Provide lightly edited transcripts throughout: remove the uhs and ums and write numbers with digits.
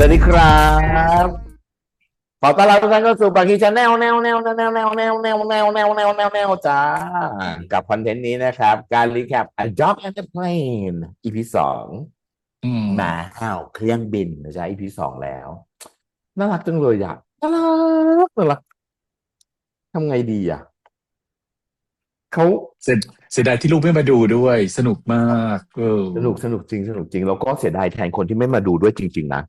วัสดีครับขอต้อนรับทุกท่านเข้าสู่ปากกีชาแนลแนวจ้ากับคอนเทนต์นี้นะครับการรีแคป A Job and a Plane EP 2อืมมาเครื่องบินนะจ๊ะ EP 2แล้วน่ารักจังเลยอ่ะน่ารักทำไงดีอ่ะเขาเสียดายที่ลูกไม่มาดูด้วยสนุกมากสนุกจริงแล้วก็เสียดายแทนคนที่ไม่มาดูด้วยจริงๆนะ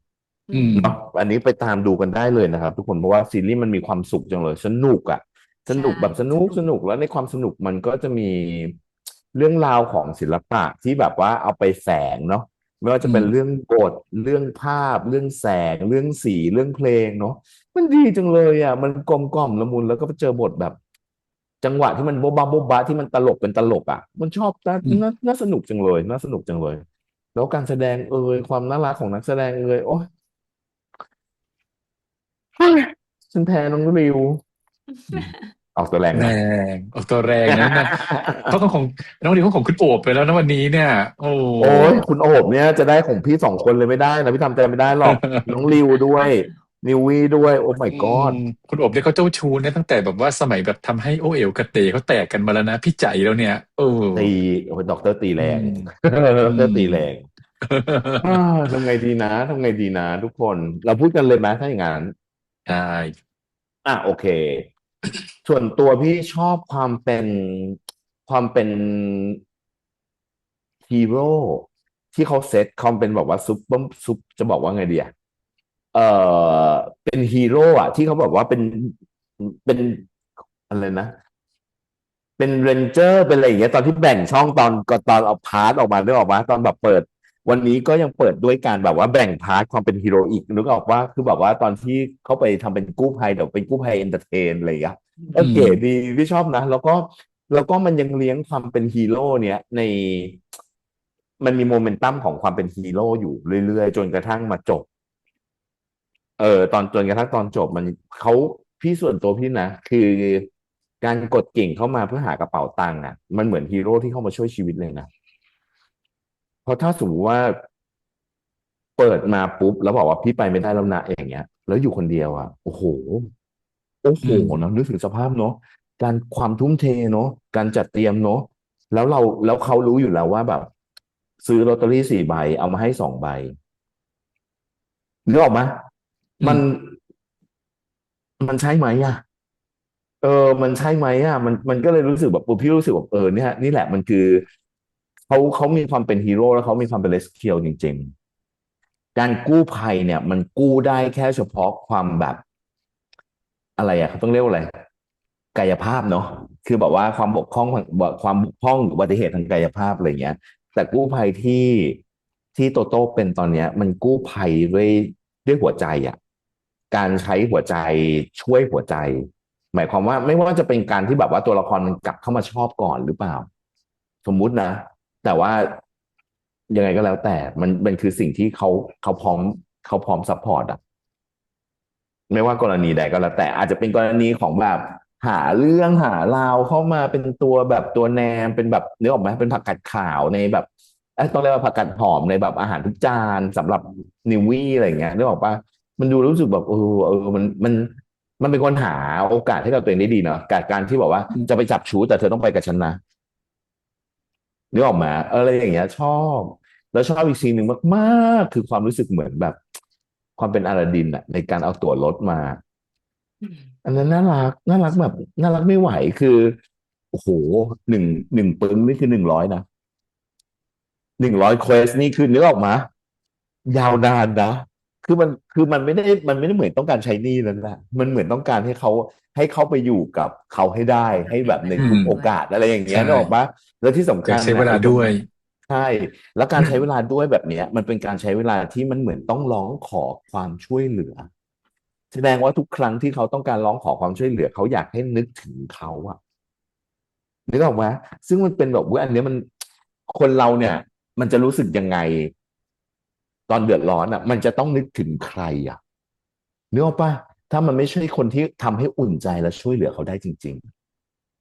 อืมเนาะอันนี้ไปตามดูกันได้เลยนะครับทุกคนเพราะว่าซีรีส์มันมีความสุขจังเลยสนุกอ่ะสใช่นุกแบบสนุกแล้วในความสนุกมันก็จะมีเรื่องราวของศิลปะที่แบบว่าเอาไปแฝงเนาะไม่ว่าจะเป็นเรื่องอืมบทเรื่องภาพเรื่องแสงเรื่องสีเรื่องเพลงเนาะมันดีจังเลยอ่ะมันกลมกล่อมละมุนแล้วก็ไปเจอบทแบบจังหวะที่มันโบ๊ะบะที่มันตลกเป็นตลกอ่ะมันชอบอืมน่าสนุกจังเลยน่าสนุกจังเลยแล้วการแสดงความน่ารักของนักแสดงโอ้ย ฉันแพ้น้องริวอืมออกตัวแรงแรนะ งออกตัวแรงนะนั่นเขาก็ของน้องดีเขาของคุณโอบไปแล้วนะวันนี้เนี่ยโอ้ โอ้ยคุณโอบเนี่ยจะได้ของพี่สองคนเลยไม่ได้นะพี่ทำใจไม่ได้หรอกน้องริวด้วยนิววี่ด้วยโอ้ my อืม god คุณโอบเนี่ยเขาเจ้าชู้เนี่ยตั้งแต่แบบว่าสมัยแบบทำให้โอเอ๋วกับเต๋เขาแตกกันมาแล้วนะพี่ใจแล้วเนี่ยโอ้ตีโอ้ยด็อกเตอร์ตีอืแรง ม ด็อือกเตอร์ม ตีแรงอ่าทำไงดีนะทุกคนเราพูดกันเลยไหมถ้าอย่างนั้นใช่โอเคส่วนตัวพี่ชอบความเป็นฮีโร่ที่เขาเซตความเป็นแบบว่าซุปจะบอกว่าไงดีอะ เอ่อเป็นฮีโร่อะที่เขาบอกว่าเป็นอะไรนะเป็นเรนเจอร์เป็นอะไรอย่างเงี้ยตอนที่แบ่งช่องตอนเอาพาร์ทออกมานึกออกมาตอนแบบเปิดวันนี้ก็ยังเปิดด้วยการแบบว่าแบ่งพาร์ทความเป็นฮีโร่อีกนึกออกว่าคือแบบว่าตอนที่เขาไปทำเป็นกู้ภัยเดี๋ยวเป็นกู้ภัยเอนเตอร์เทนอะไรอย่างเงี้ยอืมเก๋ดีพี่ชอบนะแล้วก็มันยังเลี้ยงความเป็นฮีโร่เนี้ยมันมีโมเมนตัมของความเป็นฮีโร่อยู่เรื่อยๆจนกระทั่งมาจบ ตอนจนกระทั่งตอนจบมันเขาพี่ส่วนตัวพี่นะคือการกดกิ่งเข้ามาเพื่อหากระเป๋าตังค์อ่ะมันเหมือนฮีโร่ที่เข้ามาช่วยชีวิตเลยนะเพราะถ้าสมมติว่าเปิดมาปุ๊บแล้วบอกว่าพี่ไปไม่ได้แล้วนะอย่างเงี้ยแล้วอยู่คนเดียวอ่ะโอ้โหอืมเนอะนึกถึงสภาพเนาะการความทุ่มเทเนาะการจัดเตรียมเนาะแล้วเขารู้อยู่แล้วว่าแบบซื้อลอตเตอรี่4 ใบเอามาให้2 ใบนึกออกไหมมันอืมมันใช่ไหมอ่ะ เออมันใช่ไหมอ่ะมันก็เลยรู้สึกแบบพี่รู้สึกแบบเนี่ยนี่แหละมันคือเขามีความเป็นฮีโร่แล้วเขามีความเป็นเรสคิวจริงๆการกู้ภัยเนี่ยมันกู้ได้แค่เฉพาะความแบบอะไรอ่ะเขาต้องเรียกว่าอะไรกายภาพเนาะคือแบบว่าความบกพร่องหรืออุบัติเหตุทางกายภาพอะไรเงี้ยแต่กู้ภัยที่โตโต้เป็นตอนเนี้ยมันกู้ภัยด้วยหัวใจอ่ะการใช้หัวใจช่วยหัวใจ หมายความว่าไม่ว่าจะเป็นการที่แบบว่าตัวละครมันกลับเข้ามาชอบก่อนหรือเปล่าสมมุตินะแต่ว่ายังไงก็แล้วแต่มันคือสิ่งที่เขาพร้อมเขาพร้อมซัพพอร์ตอะไม่ว่ากรณีใดก็แล้วแต่อาจจะเป็นกรณีของแบบหาเรื่องหาราวเข้ามาเป็นตัวแบบตัวแนมเป็นแบบนึกออกไหมเป็นผักกัดขาวในแบบต้องเรียกว่าผักกัดหอมในแบบอาหารทุกจานสำหรับนิววี่อะไรอย่างเงี้ยนึกออกปะมันดูรู้สึกแบบมันเป็นคนหาโอกาสให้กับตัวเองได้ดีเนาะการที่บอกว่าจะไปจับชูแต่เธอต้องไปกับฉันนะนึกออกมาอะไรอย่างเงี้ยชอบแล้วชอบอีกซีนหนึ่งมากๆคือความรู้สึกเหมือนแบบความเป็นอลาดินอะในการเอาตั๋วรถมาอันนั้นน่ารักแบบน่ารักไม่ไหวคือโอ้โหหนึ่งหนึ่งปึ้งนี่คือ100นะ100เควสนี่คือนึกออกมายาวนานนะคือมันไม่ได้เหมือนต้องการใช้หนี้แล้วนะมันเหมือนต้องการให้เขาไปอยู่กับเขาให้ได้ให้แบบในอืมทุกโอกาสอะไรอย่างเงี้ยใช่นึกออกปะแล้วที่สำคัญอยากใช้เวนะไอ้ตรงลาด้วยใช่แล้วการใช้เวลาด้วยแบบเนี้ยมันเป็นการใช้เวลาที่มันเหมือนต้องร้องขอความช่วยเหลือแสดงว่าทุกครั้งที่เขาต้องการร้องขอความช่วยเหลือเขาอยากให้นึกถึงเขาอะนึกออกไหมซึ่งมันเป็นแบบว่าอันเนี้ยมันคนเราเนี่ยมันจะรู้สึกยังไง ตอนเดือดร้อนอ่ะมันจะต้องนึกถึงใครอ่ะนึกออกปะถ้ามันไม่ใช่คนที่ทำให้อุ่นใจและช่วยเหลือเขาได้จริง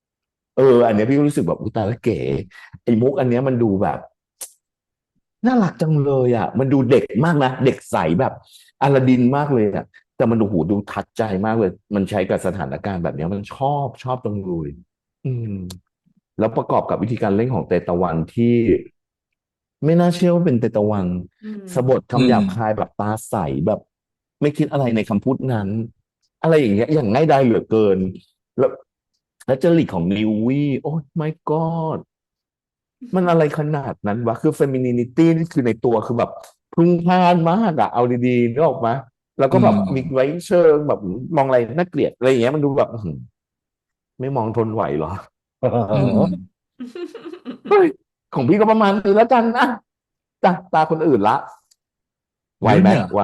ๆอันเนี้ยพี่ก็รู้สึกแบบอุยตายแล้วเก๋ไอ้มุกอันเนี้ยมันดูแบบ น่ารักจังเลยอ่ะมันดูเด็กมากนะเด็กใสแบบอลาดินมากเลยอ่ะแต่มันดูหูดูทัดใจมากเลยมันใช้กับสถานการณ์แบบเนี้ยมันชอบจังเลยอืมแล้วประกอบกับวิธีการเล่นของเตตะวันที่ไม่น่าเชื่อว่าเป็นเตตะวันอืมสะบดอืคำหยามบคายแบบตาใสแบบไม่คิดอะไรในคำพูดนั้นอะไรอย่างเงี้ยอย่างง่ายดายเหลือเกินแล้วแล้วจริตของนิววี่โอ้ my god มันอะไรขนาดนั้นวะคือเฟมินินิตี้นี่คือในตัวคือแบบพรุ่งพล่านมากอะเอาดีๆนึกออกไหมแล้วก็อืแบบมีไว้มเชิงแบบมองอะไรน่าเกลียดอะไรอย่างเงี้ยมันดูแบบอื้อหือไม่มองทนไหวเหรอ อืม เฮ้ยของพี่ก็ประมาณนี้แล้วกันนะจ้ะตาคนอื่นละไหวไหมWinner ไหว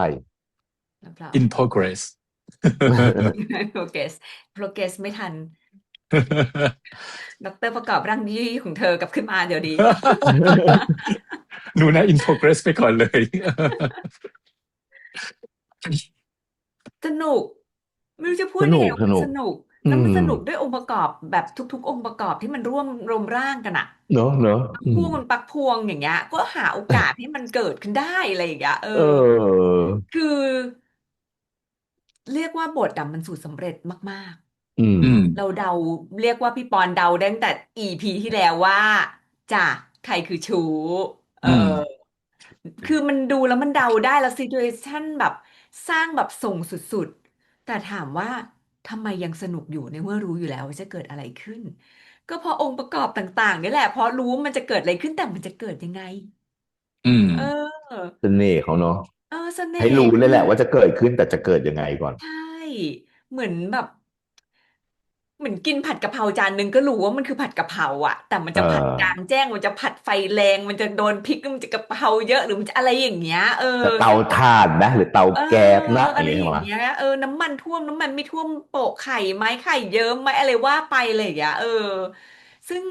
แล้วเปล่า in progress progress progress ไม่ทันดรประกอบร่างยี่ของเธอกลับขึ้นมาเดี๋ยวดี หนูนะ in progress ไปก่อนเลย สนุกไม่รู้จะพูสนุดยังไงมันกสนุกสนุกอืแล้วมันมสนุกด้วยองค์ประกอบแบบทุกๆองค์ประกอบที่มันร่วมรวมร่างกันอะเนอะอืมพวงมันปักพวงอย่างเงี้ยก็หาโอกาสให้มันเกิดขึ้นได้อะไรอย่างเงี้ยเออคือเรียกว่าบทอะมันสูตรสำเร็จมาก อืมอืมเราเดาเรียกว่าพี่ปอนเดาได้ตั้งแต่ EP ที่แล้วว่าจ้ะใครคือชู้เอออืมคือมันดูแล้วมันเดาได้แล้วซิ t u a ชันแบบสร้างแบบส่งสุดๆแต่ถามว่าทำไมยังสนุกอยู่ในเมื่อรู้อยู่แล้วว่าจะเกิดอะไรขึ้นก็เพราะองค์ประกอบต่างๆนี่แหละเพราะรู้ว่ามันจะเกิดอะไรขึ้นแต่มันจะเกิดยังไงอืมเออเสน่ห์เขาเนาะเสน่ให้รู้เลยห์คือ แหละว่าจะเกิดขึ้นแต่จะเกิดยังไงก่อนใช่เหมือนแบบเหมือนกินผัดกะเพราจานหนึ่งก็รู้ว่ามันคือผัดกะเพราอะแต่มันเอจะผัดกลางอ แจ้งมันจะผัดไฟแรงมันจะโดนพริกมันจะกะเพราเยอะหรือมันจะอะไรอย่างเงี้ยจะเตาถ่านนะหรือเตาเออแก๊สนะออะไรย่างเงี้ยใช่ไหมอย่างเงี้ยน้ำมันท่วมน้ำมันไม่ท่วมโปะไข่ไหมไข่เยิ้มไหมอะไรว่าไปเลยอย่างเงี้ยซึ่ง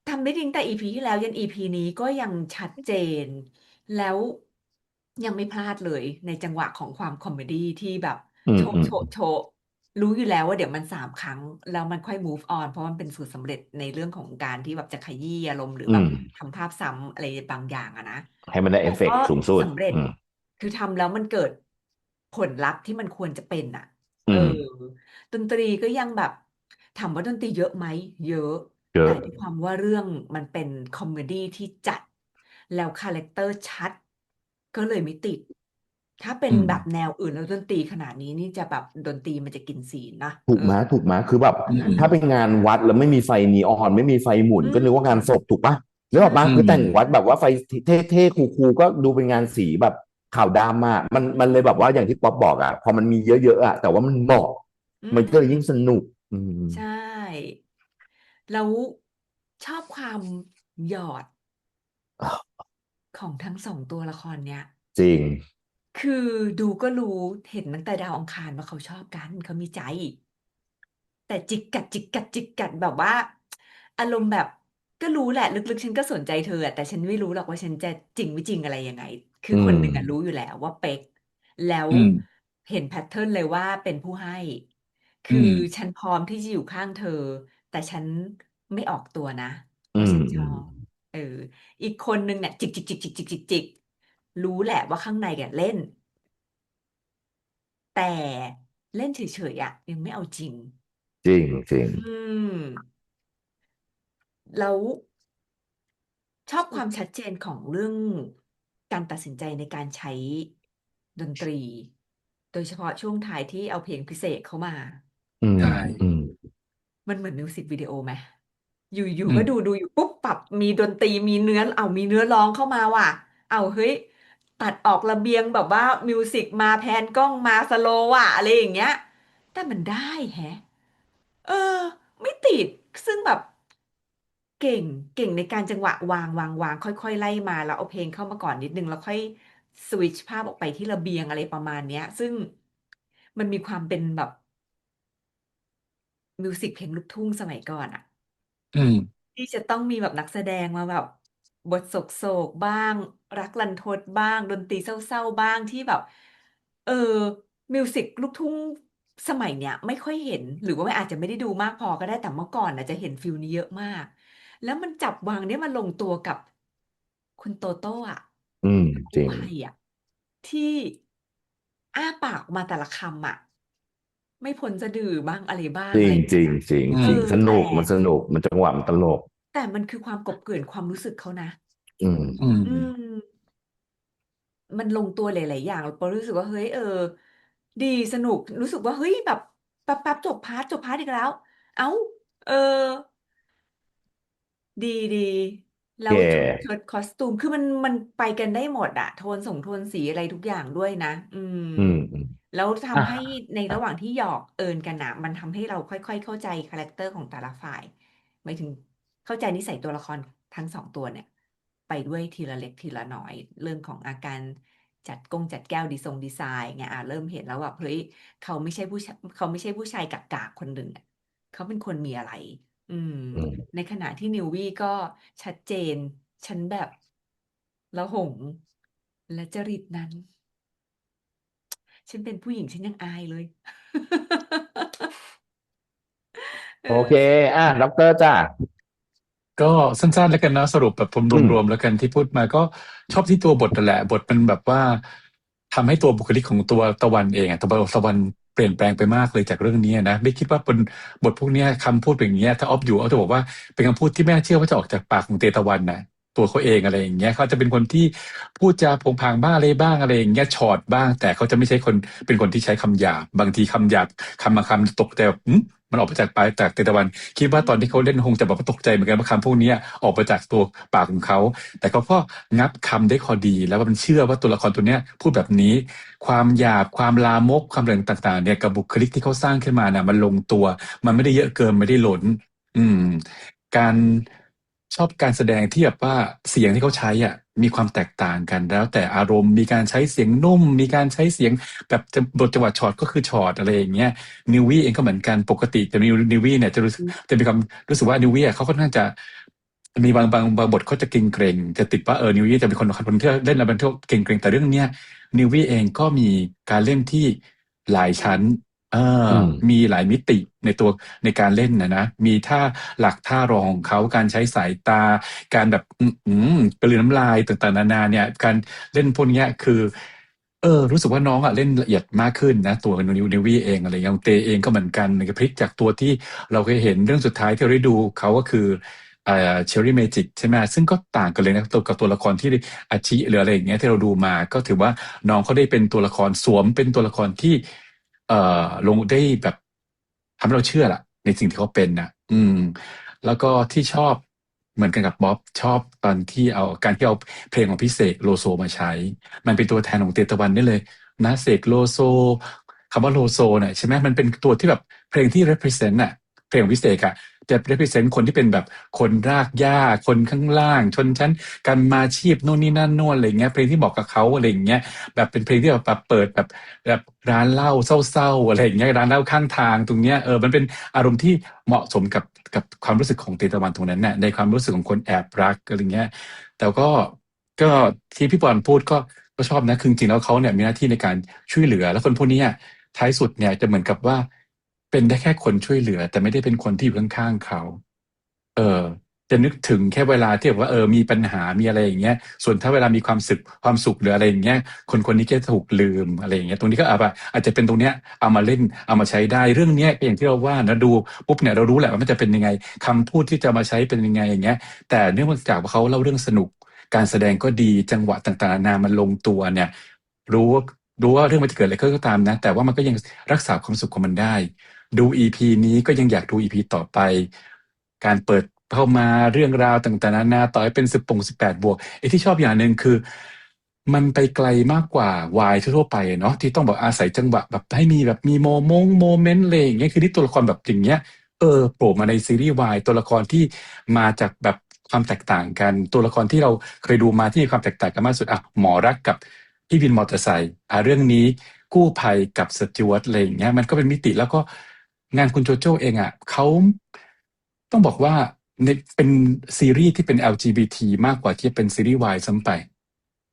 ทำได้จริงแต่ EP ที่แล้วยัน EP นี้ก็ยังชัดเจนแล้วยังไม่พลาดเลยในจังหวะของความคอมเมดี้ที่แบบโชะอืมอืมโชะโชะรู้อยู่แล้วว่าเดี๋ยวมัน3 ครั้งแล้วมันค่อย move on เพราะมันเป็นสูตรสำเร็จในเรื่องของการที่แบบจะขยี้อารมณ์หรือแบบอืมทำภาพซ้ำอะไรบางอย่างอะนะให้มันได้เอแต่ก็ฟเฟกต์สูงสุดสำเร็จอืมคือทำแล้วมันเกิดผลลัพธ์ที่มันควรจะเป็นอะเอออืมดนตรีก็ยังแบบถามว่าดนตรีเยอะไหมเยอะ เยอะแต่ด้วยความว่าเรื่องมันเป็นคอมเมดี้ที่จัดแล้วคาแรคเตอร์ชัดก็เลยไม่ติดถ้าเป็นอืมแบบแนวอื่นแล้วดนตรีขนาดนี้นี่จะแบบดนตรีมันจะกินซีนนะถูกไหมคือแบบอืมถ้าเป็นงานวัดแล้วไม่มีไฟนีออนไม่มีไฟหมุนอืก็นึกว่างานศพมถูกปะนึกออกปะใช่อืมคือแต่งวัดแบบว่าไฟเท่ๆคูลๆก็ดูเป็นงานสีแบบขาวดำอ่ะมันเลยแบบว่าอย่างที่ป๊อปบอกอ่ะพอมันมีเยอะๆอ่ะแต่ว่ามันเหมาะอืมันก็เลยยิ่งสมนุกอืมใช่แล้วชอบความหยอดของทั้ง2 ตัวละครเนี้ยจริงคือดูก็รู้เห็นตั้งแต่ดาวอังคารว่าเขาชอบกันเขามีใจ แต่จิกกัดจิกกัดจิกกัดแบบว่าอารมณ์แบบก็รู้แหละลึกๆฉันก็สนใจเธออะแต่ฉันไม่รู้หรอกว่าฉันจะจริงไม่จริงอะไรยังไงคืออืมคนหนึ่งอะรู้อยู่แล้วว่าเป๊กแล้วอืมเห็นแพทเทิร์นเลยว่าเป็นผู้ให้อืคือมฉันพร้อมที่จะอยู่ข้างเธอแต่ฉันไม่ออกตัวนะอืว่ามฉันชออืมบเอออีกคนนึงเนี่ยจิกจิกจิกจิกจิกจิกจิกรู้แหละว่าข้างในแกเล่นแต่เล่นเฉยๆอะยังไม่เอาจริงจริงจริงอืม แล้วชอบความชัดเจนของเรื่องการตัดสินใจในการใช้ดนตรีโดยเฉพาะช่วงท้ายที่เอาเพลงพิเศษเข้ามาอืมใช่อืมมันเหมือนมิวสิกวิดีโอไหมอยู่อืมๆก็ดูอยู่ปุ๊บปรับมีดนตรีมีเนื้อมีเนื้อร้องเข้ามาว่ะเฮ้ยตัดออกระเบียงแบบว่ามิวสิกมาแพนกล้องมาสโลว์ว่ะอะไรอย่างเงี้ยแต่มันได้แฮะ เออไม่ติดซึ่งแบบเก่งเก่งในการจังหวะวางค่อยๆไล่มาแล้วเอาเพลงเข้ามาก่อนนิดนึงแล้วค่อยสวิตช์ภาพออกไปที่ระเบียงอะไรประมาณเนี้ยซึ่งมันมีความเป็นแบบมิวสิกเพลงลูกทุ่งสมัยก่อนอะ อืมที่จะต้องมีแบบนักแสดงมาแบบบทโศกบ้างรักรันทดบ้างดนตรีเศร้าๆบ้างที่แบบเออมิวสิกลูกทุ่งสมัยเนี้ยไม่ค่อยเห็นหรือว่าไม่อาจจะไม่ได้ดูมากพอก็ได้แต่เมื่อก่อนน่ะจะเห็นฟิลนี้เยอะมากแล้วมันจับวางเนี่ยมันลงตัวกับ คุณโตโต้อะอืมจกู้ริงภัยอะที่อ้าปากออกมาแต่ละคำอะไม่พ้นสะดือบ้างอะไรบ้างจริงอะไรอย่างเงี้ยจริงจริงอืเออจริงสแต่นุกมันสนุกมันจังหวะมันตลกแต่มันคือความกลบเกลื่อนความรู้สึกเขานะอืมอืมอืม มันลงตัวหลายๆอย่างเรารู้สึกว่าเฮ้ยดีสนุกรู้สึกว่าเฮ้ยแบบแป๊บจบพาร์ทอีกแล้วเอ้าเออดีแล้แกวชุดเชิ้ตคอสตูมคือมันไปกันได้หมดอะโทนสีอะไรทุกอย่างด้วยนะอืมแล้วอ่ะทำให้ในระหว่างที่หยอกเอิญกันอะมันทำให้เราค่อยๆเข้าใจคาแรคเตอร์ของแต่ละฝ่ายหมายถึงเข้าใจนิสัยตัวละครทั้งสองตัวเนี่ยไปด้วยทีละเล็กทีละน้อยเรื่องของอาการจัดแก้วดีไซน์ไงเริ่มเห็นแล้วว่าเฮ้ยเขาไม่ใช่ผู้ชายกากๆคนหนึ่งอะเขาเป็นคนมีอะไร อืมอืมในขณะที่นิววี่ก็ชัดเจนฉันแบบละหงและจริตนั้นฉันเป็นผู้หญิงฉันยังอายเลยเอโอเคอด็อกเตอร์จ้าก็สั้นๆแล้วกันนะสรุปแบบผมอืมรวมๆแล้วกันที่พูดมาก็ชอบที่ตัวบทนั่นแหละบทมันแบบว่าทำให้ตัวบุคลิกของตัวตะวันเองอะตะวันเปลี่ยนแปลงไปมากเลยจากเรื่องนี้นะไม่คิดว่าเป็นบทพวกเนี้ยคำพูดอย่างเงี้ยถ้าออฟอยู่ออฟจะบอกว่าเป็นคำพูดที่ไม่น่าเชื่อว่าจะออกจากปากของเตตะวันนะตัวเขาเองอะไรอย่างเงี้ยเขาจะเป็นคนที่พูดจาโผงผางบ้างอะไรบ้างอะไรอย่างเงี้ยชอดบ้างแต่เขาจะไม่ใช่คนเป็นคนที่ใช้คำหยาบบางทีคำหยาบคำบางคำตกแต่แบบมันออกมาจากปากจากเตตะวัน คิดว่าอืตอนที่เขาเล่นมคงจะแบบว่าตกใจเหมือนกันว่าคำพวกเนี้ยออกมาจากตัวปากของเขาแต่เขาก็งับคำได้พอดีแล้วมันเชื่อว่าตัวละครตัวเนี้ยพูดแบบนี้ความหยาบความลามกความอะไรต่างๆเนี่ยกับบุคลิกที่เขาสร้างขึ้นมาเนี่ยมันลงตัวมันไม่ได้เยอะเกินไม่ได้หลนอืมการชอบการแสดงที่แบบว่าเสียงที่เขาใช้อ่ะมีความแตกต่างกันแล้วแต่อารมณ์มีการใช้เสียงนุ่มมีการใช้เสียงแบบจะบทจังหวะช็อตก็คือช็อตอะไรอย่างเงี้ย นิววี่เองก็เหมือนกันปกติจะนิววี่เนี่ยจะมีความรู้สึกว่านิววี่เขาค่อนข้างจะมีบางบทเขาจะเกรงจะติดว่านิววี่จะเป็นคนที่เล่นแล้วเป็นที่เกรงแต่เรื่องเนี้ยนิววี่เองก็มีการเล่นที่หลายชั้นเอออืมมีหลายมิติในตัวในการเล่นนะมีท่าหลักท่ารองของเขาการใช้สายตาการแบบกลืนน้ำลายต่างๆนานาเนี่ยการเล่นพวกเนี้ยคือ รู้สึกว่าน้องอ่ะเล่นละเอียดมากขึ้นนะตัวนิววี่เองอะไรอย่างเตเองก็เหมือนกันพลิกจากตัวที่เราเคยเห็นเรื่องสุดท้ายที่เราได้ดูเขาก็คือเอ่เชอรี่เมจิกใช่ไหมซึ่งก็ต่างกันเลยนะตัวกับตัวละครที่อาชิหรืออะไรอย่างเงี้ยที่เราดูมาก็ถือว่าน้องเขาได้เป็นตัวละครสวมเป็นตัวละครที่เอ่อลงได้แบบทำให้เราเชื่อละในสิ่งที่เขาเป็นนะแล้วก็ที่ชอบเหมือนกันกับบ๊อบชอบตอนที่เอาการที่เอาเพลงของพี่เสกโลโซมาใช้ มันเป็นตัวแทนของเตตะวันได้เลยนะเสกโลโซคำว่าโลโซเนี่ยใช่ไหมมันเป็นตัวที่แบบเพลงที่ represent อะเพลงของพี่เสกอะจะ represent คนที่เป็นแบบคนรากหญ้าคนข้างล่างชนชั้นการมาชีพโน่นนี่นั่นโน่นอะไรเงี้ยเพลงที่บอกกับเขาอะไรอย่างเงี้ยแบบเป็นเพลงที่แบบเปิดแบบร้านเหล้าเศร้าๆอะไรอย่างเงี้ยร้านเหล้าข้างทางตรงเนี้ยมันเป็นอารมณ์ที่เหมาะสมกับความรู้สึกของเตตะวันตรงนั้นน่ะในความรู้สึกของคนแอบรักอะไรเงี้ยแต่ก็ที่พี่บอลพูดก็ชอบนะคือจริงๆแล้วเขาเนี่ยมีหน้าที่ในการช่วยเหลือแล้วคนพวกนี้ท้ายสุดเนี่ยจะเหมือนกับว่าเป็นได้แค่คนช่วยเหลือแต่ไม่ได้เป็นคนที่อยู่ข้างๆเขาเออจะนึกถึงแค่เวลาที่แบบว่ามีปัญหามีอะไรอย่างเงี้ยส่วนถ้าเวลามีความสุขหรืออะไรอย่างเงี้ยคนนี้ก็ถูกลืมอะไรอย่างเงี้ยตรงนี้ก็อาจจะเป็นตรงเนี้ยเอามาเล่นเอามาใช้ได้เรื่องเนี้ยก็อย่างที่เราว่านะดูปุ๊บเนี่ยเรารู้แหละว่ามันจะเป็นยังไงคำพูดที่จะมาใช้เป็นยังไงอย่างเงี้ยแต่เนื่องจากว่าเขาเล่าเรื่องสนุก การแสดงก็ดีจังหวะต่างๆนานามันลงตัวเนี่ยรู้ว่ารู้ว่าเรื่องมันจะเกิดอะไรขึ้นก็ตามนะแต่ว่ามันก็ยังรักษาความสุขของมันได้ดูอีพีนี้ก็ยังอยากดูอีพีต่อไปการเปิดเข้ามาเรื่องราวต่างๆนานาต่อให้เป็น18 บวกที่ชอบอย่างหนึ่งคือมันไปไกลมากกว่าวายทั่วๆไปเนาะที่ต้องแบบอาศัยจังหวะแบบให้มีแบบมีโมเมนต์อะไรอย่างเงี้ยคือที่ตัวละครแบบอย่างเงี้ย โผล่มาในซีรีส์วายตัวละครที่มาจากแบบความแตกต่างกันตัวละครที่เราเคยดูมาที่มีความแตกต่างกันมากสุดหมอรักกับพี่วินมอเตอร์ไซค์เรื่องนี้กู้ภัยกับสจ๊วตอะไรอย่างเงี้ยมันก็เป็นมิติแล้วก็งานคุณโจโจ้เองเขาต้องบอกว่าเป็นซีรีส์ที่เป็น LGBT มากกว่าที่จะเป็นซีรีส์วายซ้ำไป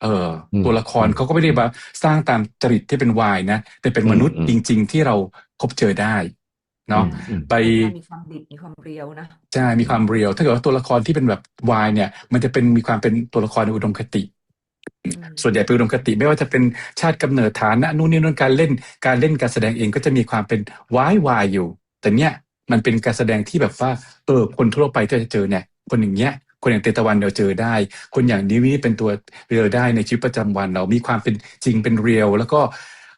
เอออืมตัวละคอืมรเขาก็ไม่ได้มาสร้างตามจริตที่เป็นวายนะแต่เป็นอืมนุษย์จมอืมริงๆที่เราพบเจอได้ อื เนาะ มอืม ไป พัฒนามีความดิบมีความเรียวนะ ใช่มีความเรียวถ้าเกิดว่าตัวละครที่เป็นแบบวายเนี่ย มันจะเป็นมีความเป็นตัวละครในอุดมคติ อืม ส่วนใหญ่เป็นอุดมคติไม่ว่าจะเป็นชาติกำเนิดฐานะนู่นนี่นั่นการเล่นการแสดงเองก็จะมีความเป็นวายอยู่ แต่เนี่ยมันเป็นการแสดงที่แบบว่าคนทั่วไปที่จะเจอเนี่ย คนอย่างเงี้ย คนอย่างเตตะวันเราเจอได้ คนอย่างนี้นี่เป็นตัวเรียลได้ในชีวิตประจำวันเรามีความเป็นจริงเป็นเรียลแล้วก็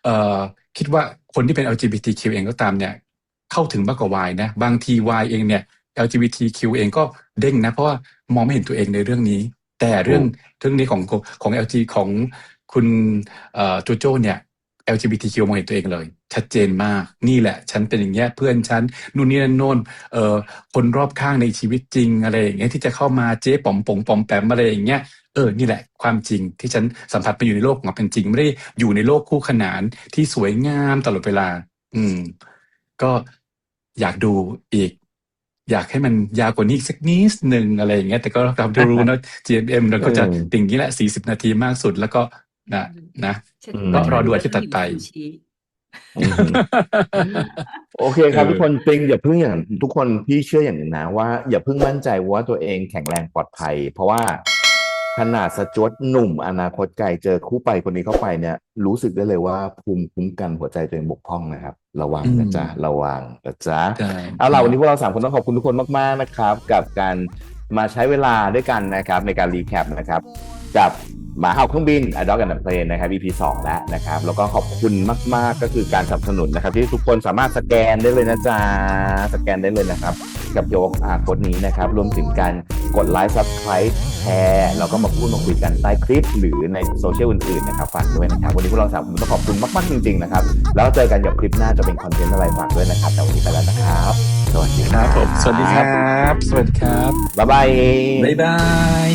เอ่อคิดว่าคนที่เป็น LGBTQ เองก็ตามเนี่ย เข้าถึงมากกว่าวายนะบางทีวายเองเนี่ย LGBTQ เองก็เด้งนะเพราะว่ามองไม่เห็นตัวเองในเรื่องนี้ แต่เรื่องนี้ของ LG ของคุณโจโจ้เนี่ย LGBTQ มองเห็นตัวเองเลย ชัดเจนมากนี่แหละ ฉันเป็นอย่างเงี้ยเพื่อนฉันนู่นนี่นั่นโน่นคนรอบข้างในชีวิตจริงอะไรอย่างเงี้ยที่จะเข้ามาเจ๊ป๋อมป๋งป๋อมแปมอะไรอย่างเงี้ยนี่แหละความจริงที่ฉันสัมผัสไปอยู่ในโลกของความเป็นจริงไม่ได้อยู่ในโลกคู่ขนานที่สวยงามตลอดเวลา ก็อยากดูอีก อยากให้มันยาวกว่านี้อีกสักนิดหนึ่งอะไรอย่างเงี้ยแต่ก็เราจะรู้นะ GMM เราก็จะติ่งนี้แหละ40 นาทีมากสุดแล้วก็นะ ฉัน อืม ก็ ฉัน รอดู ว่า อาทิตย์ถัดไป ฉันหิวซูชิ อืม โอเคครับทุกคนจริงอย่าเพิ่งอย่างทุกคนพี่เชื่ออย่างหนึ่งนะว่าอย่าเพิ่งมั่นใจว่าตัวเองแข็งแรงปลอดภัย เพราะว่าขนาดสจ๊วตหนุ่มอนาคตไกลเจอคู่ไปคนนี้เข้าไปเนี่ย รู้สึกได้เลยว่าภูมิคุ้มกันหัวใจตัวเองบกพร่องนะครับ ระวังนะจ๊ะระวังนะจ๊ะ ใช่ เอาล่ะวันนี้พวกเรา3 คนต้องขอบคุณทุกคนมากๆนะครับ กับการมาใช้เวลาด้วยกันนะครับในการรีแคปนะครับ กับหมาเห่าเครื่องบิน A Dog and a Plane นะครับ EP 2 แล้วนะครับ แล้วก็ขอบคุณมากๆก็คือการสนับสนุนนะครับ ที่ทุกคนสามารถสแกนได้เลยนะจ๊ะสแกนได้เลยนะครับ กับโยกโค้ดนี้นะครับ รวมถึงการกดไลค์ Subscribe แชร์แล้วก็มาพูดมาคุยกันใต้คลิป หรือในโซเชียลอื่นๆนะครับฝากด้วยนะครับ วันนี้พวกเรา3 คนต้องขอบคุณมากๆจริงๆนะครับแล้วเจอกันกับคลิปหน้าจะเป็นคอนเทนต์อะไรฝากด้วยนะครับแต่วันนี้ไปแล้วนะครับสวัสดี ค ค รั รั บบ ผมสวัสดีครับ สวัสดีครับ บ๊ายบาย บ๊ายบาย